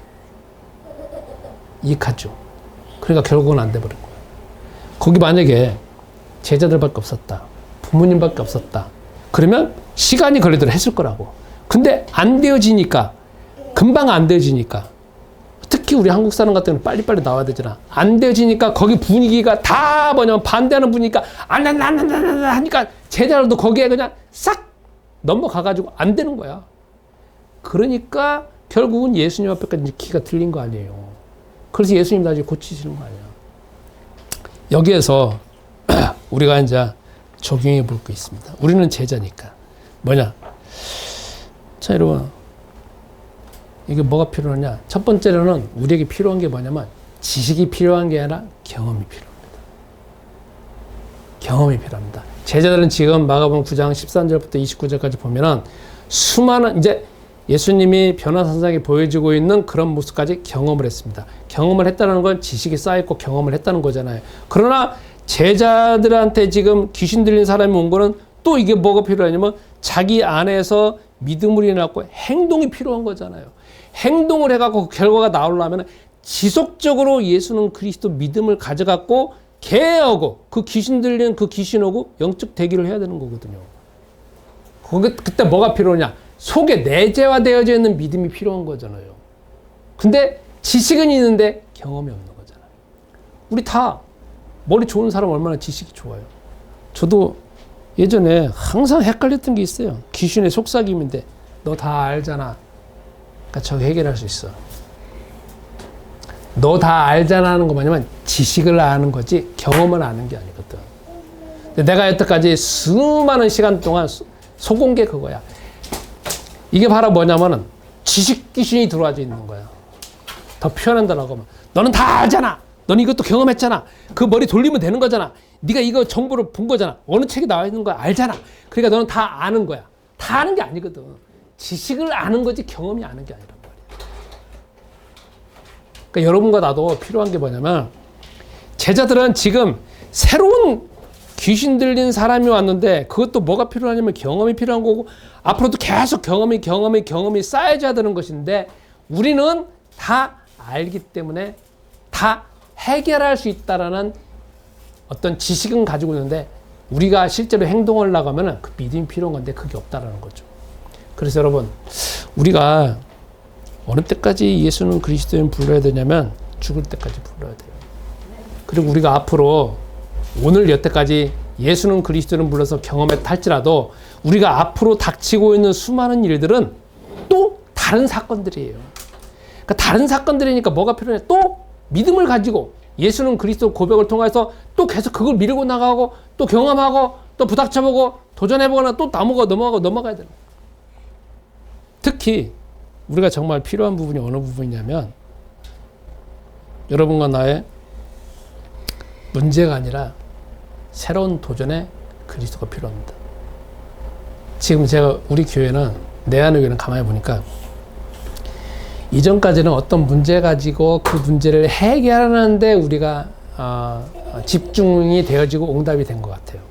이익하죠. 그러니까 결국은 안 돼 버린 거야. 거기 만약에 제자들밖에 없었다. 부모님밖에 없었다. 그러면 시간이 걸리더라도 했을 거라고. 근데 안 되어지니까, 금방 안 되어지니까, 특히 우리 한국 사람 같은 경우는 빨리빨리 나와야 되잖아. 안 되어지니까 거기 분위기가 다 뭐냐면 반대하는 분위기가 안 하니까 제자들도 거기에 그냥 싹 넘어가가지고 안 되는 거야. 그러니까 결국은 예수님 앞에까지 기가 들린 거 아니에요. 그래서 예수님 나중에 고치시는 거 아니야. 여기에서 우리가 이제 적용해 볼 게 있습니다. 우리는 제자니까. 뭐냐? 자, 여러분. 이게 뭐가 필요하냐? 첫 번째로는 우리에게 필요한 게 뭐냐면 지식이 필요한 게 아니라 경험이 필요합니다. 경험이 필요합니다. 제자들은 지금 마가복음 9장 13절부터 29절까지 보면은 수많은 이제 예수님이 변화산상에 보여지고 있는 그런 모습까지 경험을 했습니다. 경험을 했다는 건 지식이 쌓였고 경험을 했다는 거잖아요. 그러나 제자들한테 지금 귀신 들린 사람이 온 거는 또 이게 뭐가 필요하냐면 자기 안에서 믿음을 일어났고 행동이 필요한 거잖아요. 행동을 해갖고 그 결과가 나오려면 지속적으로 예수는 그리스도 믿음을 가져갖고 개하고 그 귀신 들리는 그 귀신하고 영적 대기를 해야 되는 거거든요. 그때 뭐가 필요하냐? 속에 내재화되어져 있는 믿음이 필요한 거잖아요. 근데 지식은 있는데 경험이 없는 거잖아요. 우리 다 머리 좋은 사람 얼마나 지식이 좋아요. 저도 예전에 항상 헷갈렸던 게 있어요. 귀신의 속삭임인데 너 다 알잖아. 그러니까 저기 해결할 수 있어. 너 다 알잖아 하는 거 뭐냐면 지식을 아는 거지 경험을 아는 게 아니거든. 근데 내가 여태까지 수많은 시간 동안 속은 게 그거야. 이게 바로 뭐냐면은 지식 귀신이 들어와져 있는 거야. 더 표현한다라고 하면 너는 다 알잖아. 너는 이것도 경험했잖아. 그 머리 돌리면 되는 거잖아. 네가 이거 정보를 본 거잖아. 어느 책에 나와 있는 거 알잖아. 그러니까 너는 다 아는 거야. 다 아는 게 아니거든. 지식을 아는 거지 경험이 아는 게 아니란 말이야. 그러니까 여러분과 나도 필요한 게 뭐냐면 제자들은 지금 새로운 귀신 들린 사람이 왔는데 그것도 뭐가 필요하냐면 경험이 필요한 거고 앞으로도 계속 경험이 쌓여져야 되는 것인데 우리는 다 알기 때문에 다 해결할 수 있다라는 어떤 지식은 가지고 있는데 우리가 실제로 행동을 나가면은 그 믿음이 필요한 건데 그게 없다라는 거죠. 그래서 여러분 우리가 어느 때까지 예수는 그리스도인 불러야 되냐면 죽을 때까지 불러야 돼요. 그리고 우리가 앞으로 오늘 여태까지 예수는 그리스도는 불러서 경험했다 할지라도 우리가 앞으로 닥치고 있는 수많은 일들은 또 다른 사건들이에요. 그러니까 다른 사건들이니까 뭐가 필요해? 또 믿음을 가지고 예수는 그리스도 고백을 통해서 또 계속 그걸 밀고 나가고 또 경험하고 또 부닥쳐보고 도전해보거나 또 넘어가야 되는 거예요. 특히 우리가 정말 필요한 부분이 어느 부분이냐면 여러분과 나의 문제가 아니라 새로운 도전에 그리스도가 필요합니다. 지금 제가 우리 교회는 내 안의 교회는 가만히 보니까 이전까지는 어떤 문제 가지고 그 문제를 해결하는데 우리가 집중이 되어지고 응답이 된 것 같아요.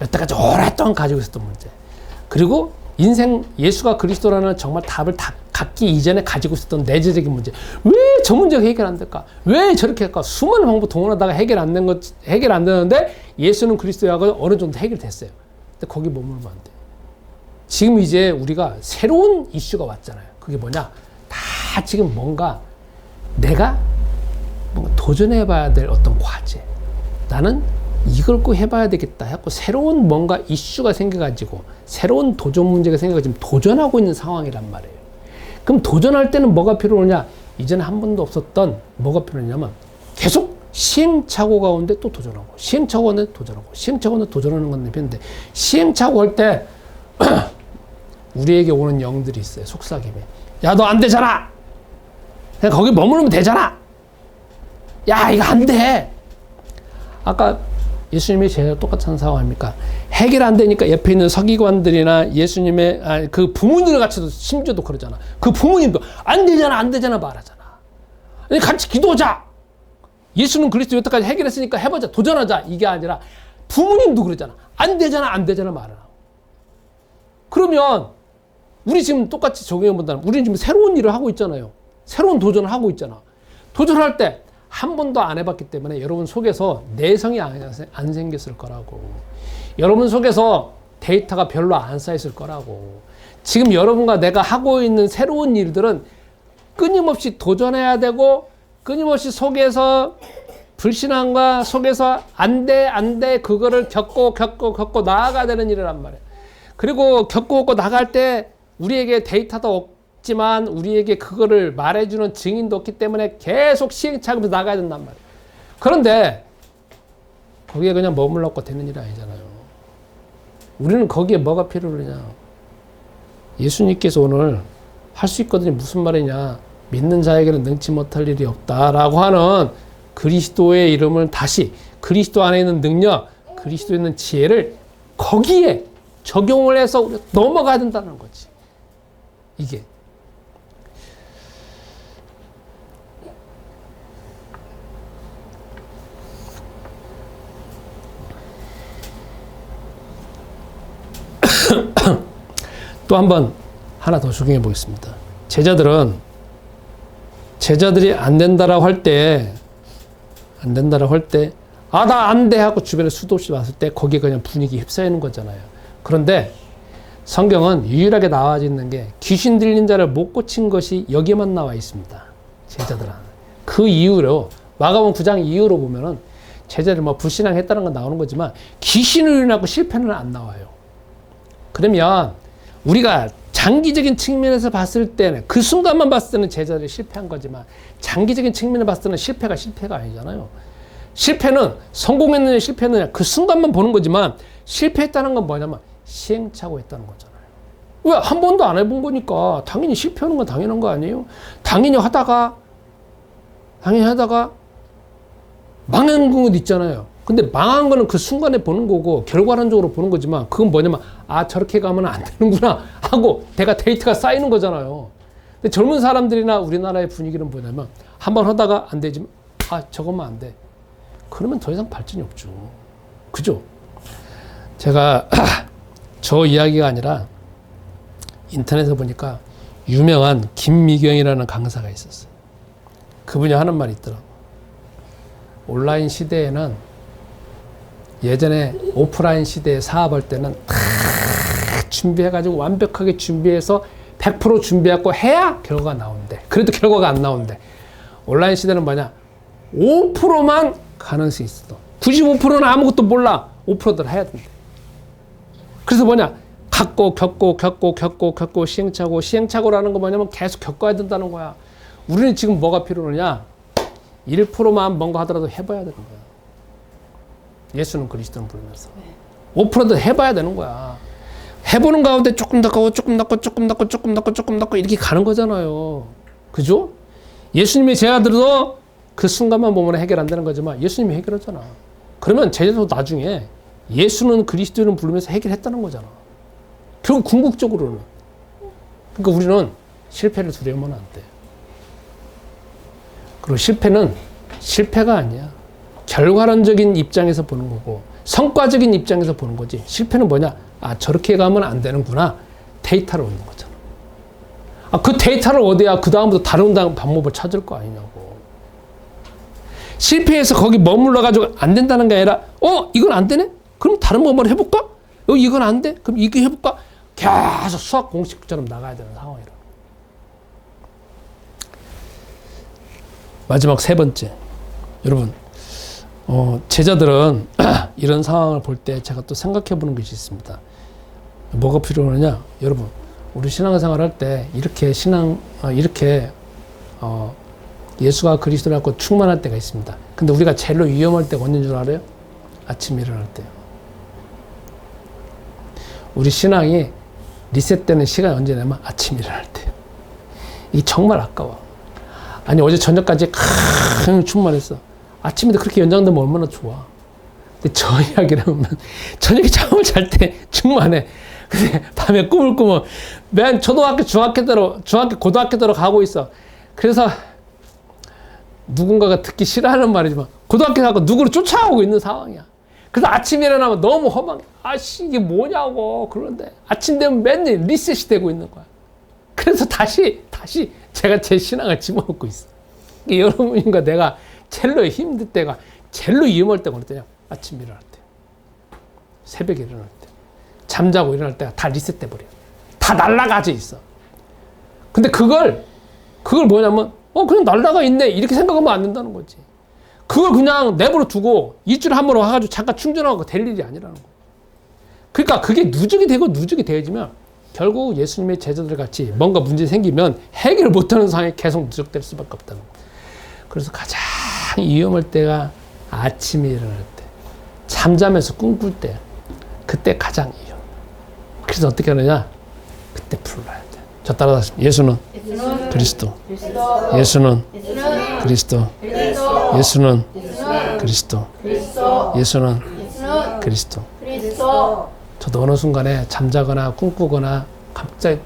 여태까지 오랫동안 가지고 있었던 문제. 그리고 인생 예수가 그리스도라는 정말 답을 다 갖기 이전에 가지고 있었던 내재적인 문제. 왜 저 문제가 해결 안 될까? 왜 저렇게 할까? 수많은 방법 동원하다가 해결 안 되는데 예수는 그리스도하고 어느 정도 해결됐어요. 근데 거기 머물면 안 돼요. 지금 이제 우리가 새로운 이슈가 왔잖아요. 그게 뭐냐? 다 지금 내가 뭔가 도전해봐야 될 어떤 과제. 나는 이걸 꼭 해봐야 되겠다 해갖고 새로운 뭔가 이슈가 생겨가지고 새로운 도전 문제가 생겨가지고 지금 도전하고 있는 상황이란 말이에요. 그럼 도전할 때는 뭐가 필요하냐? 이전에 한 번도 없었던 뭐가 필요하냐면 계속 시행착오 가운데 또 도전하고 시행착오 가운데 도전하고 시행착오 가운데 도전하는 건 필요한데 시행착오 할 때 우리에게 오는 영들이 있어요. 속삭임에. 야, 너 안 되잖아. 그냥 거기 머무르면 되잖아. 야, 이거 안 돼. 아까 예수님이 제일 똑같은 상황 아닙니까? 해결 안 되니까 옆에 있는 서기관들이나 예수님의 그 부모님들 같이도 심지어도 그러잖아. 그 부모님도 안 되잖아 말하잖아. 같이 기도하자. 예수는 그리스도 여태까지 해결했으니까 해보자. 도전하자. 이게 아니라 부모님도 그러잖아. 안 되잖아 말하라. 그러면 우리 지금 똑같이 적용해본다면 우리는 지금 새로운 일을 하고 있잖아요. 새로운 도전을 하고 있잖아. 도전할 때 한 번도 안 해봤기 때문에 여러분 속에서 내성이 안 생겼을 거라고. 여러분 속에서 데이터가 별로 안 쌓였을 거라고. 지금 여러분과 내가 하고 있는 새로운 일들은 끊임없이 도전해야 되고, 끊임없이 속에서 불신앙과 속에서 안 돼, 그거를 겪고 나아가야 되는 일이란 말이에요. 그리고 겪고 나갈 때 우리에게 데이터도 없지만 우리에게 그거를 말해주는 증인도 없기 때문에 계속 시행착오로 나가야 된단 말이에요. 그런데 거기에 그냥 머물렀고 되는 일이 아니잖아요. 우리는 거기에 뭐가 필요하냐. 예수님께서 오늘 할 수 있거든요. 무슨 말이냐. 믿는 자에게는 능치 못할 일이 없다라고 하는 그리스도의 이름을 다시, 그리스도 안에 있는 능력, 그리스도에 있는 지혜를 거기에 적용을 해서 넘어가야 된다는 거지. 이게. 또 한 번 하나 더 적용해 보겠습니다. 제자들이 안 된다라고 할 때, 아, 나 안 돼! 하고 주변에 수도 없이 왔을 때 거기에 그냥 분위기 휩싸이는 거잖아요. 그런데 성경은 유일하게 나와 있는 게 귀신 들린 자를 못 고친 것이 여기에만 나와 있습니다. 제자들은. 그 이후로, 마가복음 9장 이후로 보면은 제자들 뭐 불신앙했다는 건 나오는 거지만 귀신을 유인하고 실패는 안 나와요. 그러면 우리가 장기적인 측면에서 봤을 때는, 그 순간만 봤을 때는 제자들이 실패한 거지만 장기적인 측면을 봤을 때는 실패가 아니잖아요. 실패는 성공했느냐 실패했느냐 그 순간만 보는 거지만, 실패했다는 건 뭐냐면 시행착오 했다는 거잖아요. 왜? 한 번도 안 해본 거니까 당연히 실패하는 건 당연한 거 아니에요? 당연히 하다가 망한 경우도 있잖아요. 근데 망한 거는 그 순간에 보는 거고 결과론적으로 보는 거지만, 그건 뭐냐면 아, 저렇게 가면 안 되는구나 하고 내가 데이터가 쌓이는 거잖아요. 근데 젊은 사람들이나 우리나라의 분위기는 뭐냐면 한번 하다가 안 되지만 아, 저것만 안 돼. 그러면 더 이상 발전이 없죠. 그죠? 제가 저 이야기가 아니라 인터넷에 보니까 유명한 김미경이라는 강사가 있었어요. 그분이 하는 말이 있더라고. 온라인 시대에는, 예전에 오프라인 시대에 사업할 때는 다 준비해가지고 완벽하게 준비해서 100% 준비하고 해야 결과가 나온대. 그래도 결과가 안 나온대. 온라인 시대는 뭐냐? 5%만 가능성이 있어. 95%는 아무것도 몰라. 5%들 해야 된대. 그래서 뭐냐? 겪고 시행착오라는 거 뭐냐면 계속 겪어야 된다는 거야. 우리는 지금 뭐가 필요하냐? 1%만 뭔가 하더라도 해봐야 되는 거야. 예수는 그리스도는 부르면서 5%도 해봐야 되는 거야. 해보는 가운데 조금 낫고 이렇게 가는 거잖아요. 그죠? 예수님의 제자들도 그 순간만 보면 해결 안 되는 거지만 예수님이 해결하잖아. 그러면 제자도 나중에 예수는 그리스도는 부르면서 해결했다는 거잖아. 결국 궁극적으로는. 그러니까 우리는 실패를 두려우면 안 돼. 그리고 실패는 실패가 아니야. 결과론적인 입장에서 보는 거고 성과적인 입장에서 보는 거지. 실패는 뭐냐? 아, 저렇게 가면 안 되는구나. 데이터를 얻는 거잖아. 아, 그 데이터를 얻어야 그 다음부터 다른 방법을 찾을 거 아니냐고. 실패해서 거기 머물러가지고 안 된다는 게 아니라 이건 안 되네? 그럼 다른 방법을 해볼까? 이건 안 돼? 그럼 이거 해볼까? 계속 수학 공식처럼 나가야 되는 상황이라. 마지막 세 번째. 여러분, 제자들은 이런 상황을 볼 때 제가 또 생각해 보는 것이 있습니다. 뭐가 필요하냐? 여러분, 우리 신앙생활 할 때 이렇게 예수가 그리스도라고 충만할 때가 있습니다. 근데 우리가 제일로 위험할 때가 언제인 줄 알아요? 아침에 일어날 때요. 우리 신앙이 리셋되는 시간이 언제냐면 아침에 일어날 때요. 이게 정말 아까워. 아니, 어제 저녁까지 충만했어. 아침에도 그렇게 연장되면 얼마나 좋아. 근데 저 이야기를 하면 저녁에 잠을 잘 때 충만해. 근데 밤에 꿈을 꾸면 맨 초등학교, 고등학교 때로 가고 있어. 그래서 누군가가 듣기 싫어하는 말이지만 고등학교 가고 누구를 쫓아오고 있는 상황이야. 그래서 아침에 일어나면 너무 허망해. 아씨, 이게 뭐냐고. 그런데 아침 되면 맨날 리셋이 되고 있는 거야. 그래서 다시 제가 제 신앙을 집어넣고 있어. 여러분과 내가 젤로 힘들 때가, 젤로 위험할 때가 어느 때냐? 아침 일어날 때. 새벽에 일어날 때. 잠자고 일어날 때가 다 리셋돼 버려. 다 날아가져 있어. 근데 그걸 뭐냐면 그냥 날아가 있네 이렇게 생각하면 안 된다는 거지. 그걸 그냥 내버려 두고 일주일에 한 번 와가지고 잠깐 충전하고 될 일이 아니라는 거. 그러니까 그게 누적이 되고 누적이 되어지면 결국 예수님의 제자들 같이 뭔가 문제 생기면 해결 못하는 상황이 계속 누적될 수밖에 없다는 거. 그래서 가장 위험할 때가 아침에 일어날 때, 잠자면서 꿈꿀 때, 그때 가장 위험. 그래서 어떻게 하느냐? 그때 불러야 돼. 저 따라하십시오. 예수는 그리스도. 예수는 그리스도. 예수는 그리스도. 예수는 그리스도. 저도 어느 순간에 잠자거나 꿈꾸거나 갑자기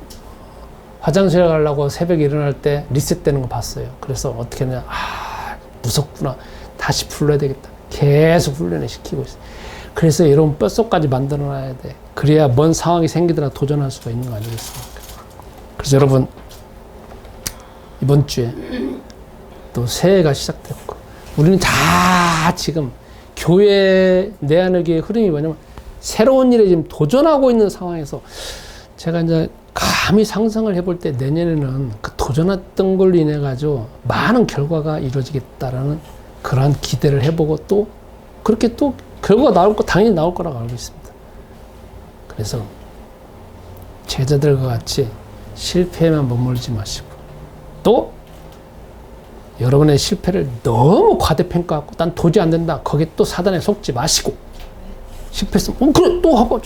화장실에 가려고 새벽에 일어날 때 리셋되는 거 봤어요. 그래서 어떻게 하냐. 무섭구나. 다시 불러야 되겠다. 계속 훈련을 시키고 있어요. 그래서 여러분 뼛속까지 만들어놔야 돼. 그래야 뭔 상황이 생기더라도 도전할 수가 있는 거 아니겠습니까? 그래서 여러분 이번 주에 또 새해가 시작됐고 우리는 다 지금 교회 내 안의 교회의 흐름이 뭐냐면 새로운 일에 지금 도전하고 있는 상황에서 제가 이제 감히 상상을 해볼 때 내년에는 그 도전했던 걸로 인해 가지고 많은 결과가 이루어지겠다라는 그러한 기대를 해보고 또 그렇게 또 결과가 나올 거 당연히 나올 거라고 알고 있습니다. 그래서 제자들과 같이 실패에만 머물지 마시고 또 여러분의 실패를 너무 과대평가하고 난 도저히 안 된다. 거기에 또 사단에 속지 마시고 실패했으면 그래 또 하고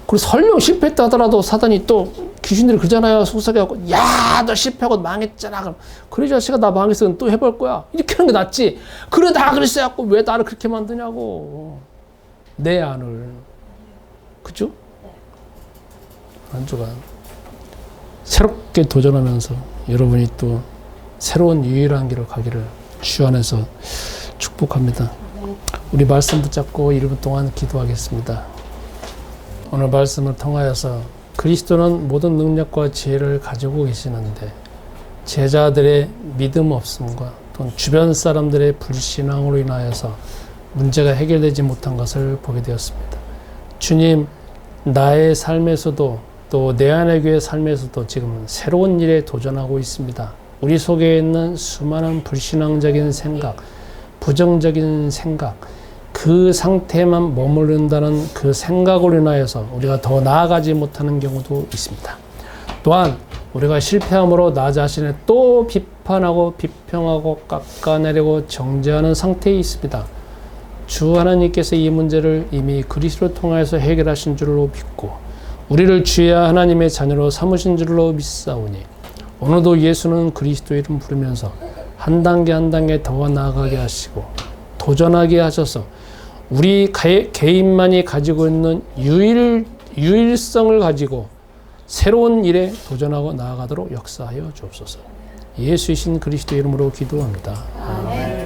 그리고 설령 실패했다 하더라도 사단이 또 귀신들이 그러잖아요. 속삭여갖고 야 너 실패하고 망했잖아. 그럼 그래 자식아 나 망했으면 또 해볼 거야. 이렇게 하는 게 낫지. 그래 나 그랬어갖고 왜 나를 그렇게 만드냐고. 내 안을 그죠? 한 주간 새롭게 도전하면서 여러분이 또 새로운 유일한 길을 가기를 주 안에서 축복합니다. 우리 말씀 붙잡고 1분 동안 기도하겠습니다. 오늘 말씀을 통하여서 그리스도는 모든 능력과 지혜를 가지고 계시는데 제자들의 믿음 없음과 또는 주변 사람들의 불신앙으로 인하여서 문제가 해결되지 못한 것을 보게 되었습니다. 주님, 나의 삶에서도 또 내 안의 교회 삶에서도 지금 새로운 일에 도전하고 있습니다. 우리 속에 있는 수많은 불신앙적인 생각, 부정적인 생각, 그 상태에만 머무른다는 그 생각으로 인하여서 우리가 더 나아가지 못하는 경우도 있습니다. 또한 우리가 실패함으로 나 자신을 또 비판하고 비평하고 깎아내리고 정죄하는 상태에 있습니다. 주 하나님께서 이 문제를 이미 그리스도를 통해서 해결하신 줄로 믿고 우리를 주의 하나님의 자녀로 삼으신 줄로 믿사오니 오늘도 예수는 그리스도 이름 부르면서 한 단계 한 단계 더 나아가게 하시고 도전하게 하셔서 우리 개인만이 가지고 있는 유일성을 가지고 새로운 일에 도전하고 나아가도록 역사하여 주옵소서. 예수이신 그리스도 이름으로 기도합니다. 아멘.